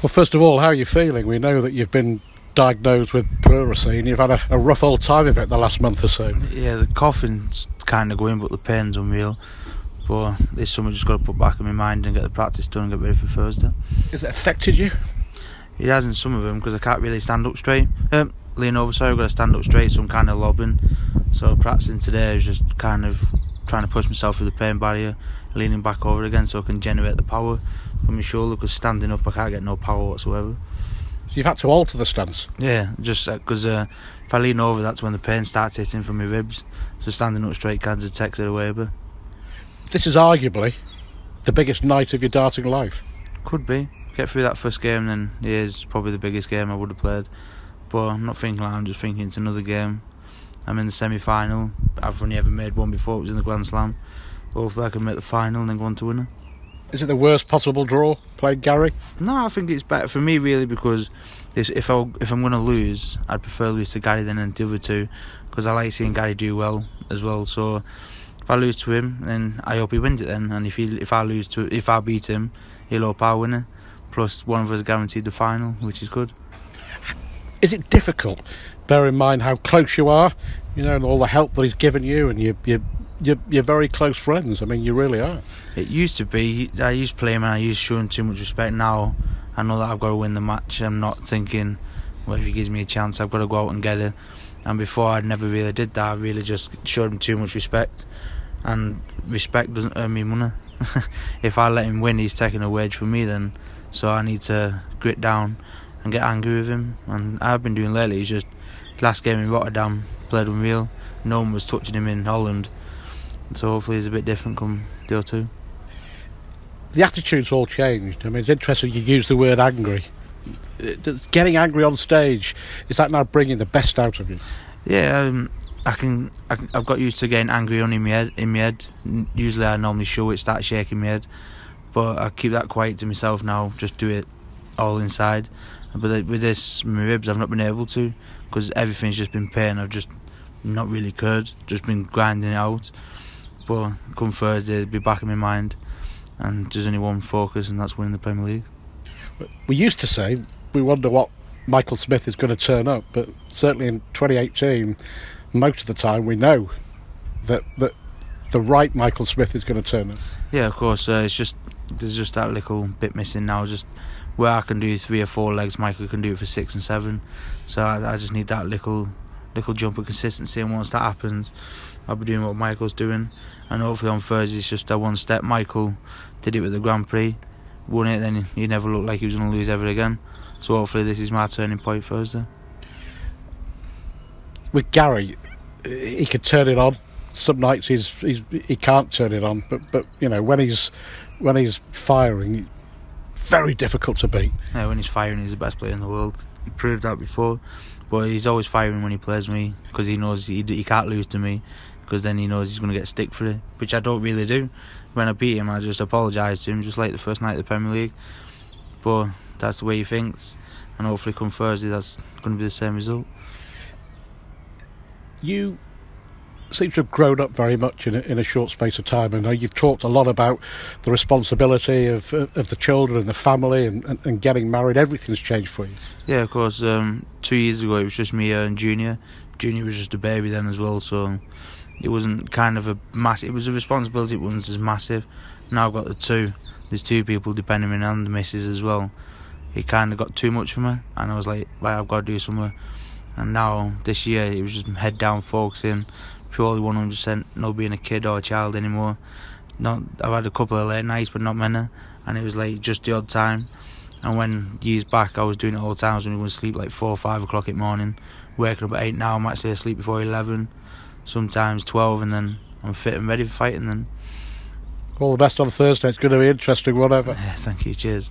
Well, first of all, how are you feeling? We know that you've been diagnosed with pleurisy and you've had a rough old time of it the last month or so. Yeah, the coughing's kind of going, but the pain's unreal. But it's something I just got to put back in my mind and get the practice done and get ready for Thursday. Has it affected you? It has in some of them because I can't really stand up straight. Lean over, sorry, I've got to stand up straight, so I'm kind of lobbing. So practicing today is just kind of trying to push myself through the pain barrier, leaning back over again so I can generate the power from my shoulder, because standing up I can't get no power whatsoever. So you've had to alter the stance? Yeah, just because if I lean over, that's when the pain starts hitting from my ribs. So standing up straight kind of takes it away a bit. This is arguably the biggest night of your darting life. Could be. Get through that first game, then it is probably the biggest game I would have played. But I'm not thinking like I'm just thinking it's another game. I'm in the semi-final. I've only ever made one before, it was in the Grand Slam. Hopefully I can make the final and then go on to win it. Is it the worst possible draw, playing Gary? No, I think it's better for me really, because if I'm going to lose, I'd prefer lose to Gary than the other two, because I like seeing Gary do well as well. So if I lose to him, then I hope he wins it then. And if I beat him, he'll hope I win it. Plus one of us guaranteed the final, which is good. Is it difficult, bear in mind how close you are, you know, and all the help that he's given you, and you're very close friends? I mean, you really are. It used to be. I used to play him and I used to show him too much respect. Now I know that I've got to win the match. I'm not thinking, well, if he gives me a chance, I've got to go out and get it. And before, I never really did that. I really just showed him too much respect. And respect doesn't earn me money. If I let him win, he's taking a wage from me then. So I need to grit down and get angry with him. And I've been doing lately, it's just last game in Rotterdam, played unreal. No one was touching him in Holland. So hopefully it's a bit different come deal 2. The attitude's all changed. I mean, it's interesting you use the word angry. Getting angry on stage, is that now bringing the best out of you? Yeah, I've got used to getting angry only in my head. Usually I normally show it, start shaking my head, but I keep that quiet to myself now. Just do it all inside. But with this, my ribs, I've not been able to, because everything's just been pain. I've just not really cared, just been grinding it out. But come Thursday, it'll be back in my mind, and there's only one focus, and that's winning the Premier League. We used to say we wonder what Michael Smith is going to turn up, but certainly in 2018, most of the time we know that the right Michael Smith is going to turn up. Yeah, of course. There's just that little bit missing now. Just where I can do 3 or 4 legs, Michael can do it for 6 and 7. So I just need that little jump of consistency, and once that happens, I'll be doing what Michael's doing. And hopefully on Thursday it's just that one step. Michael did it with the Grand Prix, won it, then he never looked like he was going to lose ever again. So hopefully this is my turning point Thursday. With Gary, he could turn it on. Some nights he can't turn it on, but you know, when he's firing, very difficult to beat. Yeah, when he's firing, he's the best player in the world. He proved that before, but he's always firing when he plays me, because he knows he can't lose to me, because then he knows he's going to get stick for it, which I don't really do. When I beat him, I just apologise to him, just like the first night of the Premier League. But that's the way he thinks, and hopefully come Thursday that's going to be the same result. You seem to have grown up very much in a short space of time. I know you've talked a lot about the responsibility of the children and the family and getting married. Everything's changed for you. Yeah, of course. 2 years ago it was just me and Junior. Junior was just a baby then as well, so it wasn't kind of a massive. It was a responsibility, it wasn't as massive. Now I've got the 2. There's 2 people depending on me and the missus as well. It kind of got too much for me, and I was like, right, I've got to do something. And now this year it was just head down, focusing purely 100%, not being a kid or a child anymore. I've had a couple of late nights, but not many, and it was like just the odd time. And when years back I was doing it all the time, I was going to sleep like 4 or 5 o'clock in the morning, waking up at 8. Now I'm actually asleep before 11, sometimes 12, and then I'm fit and ready for fighting then. All the best on Thursday. It's going to be interesting, whatever. Yeah, thank you, cheers.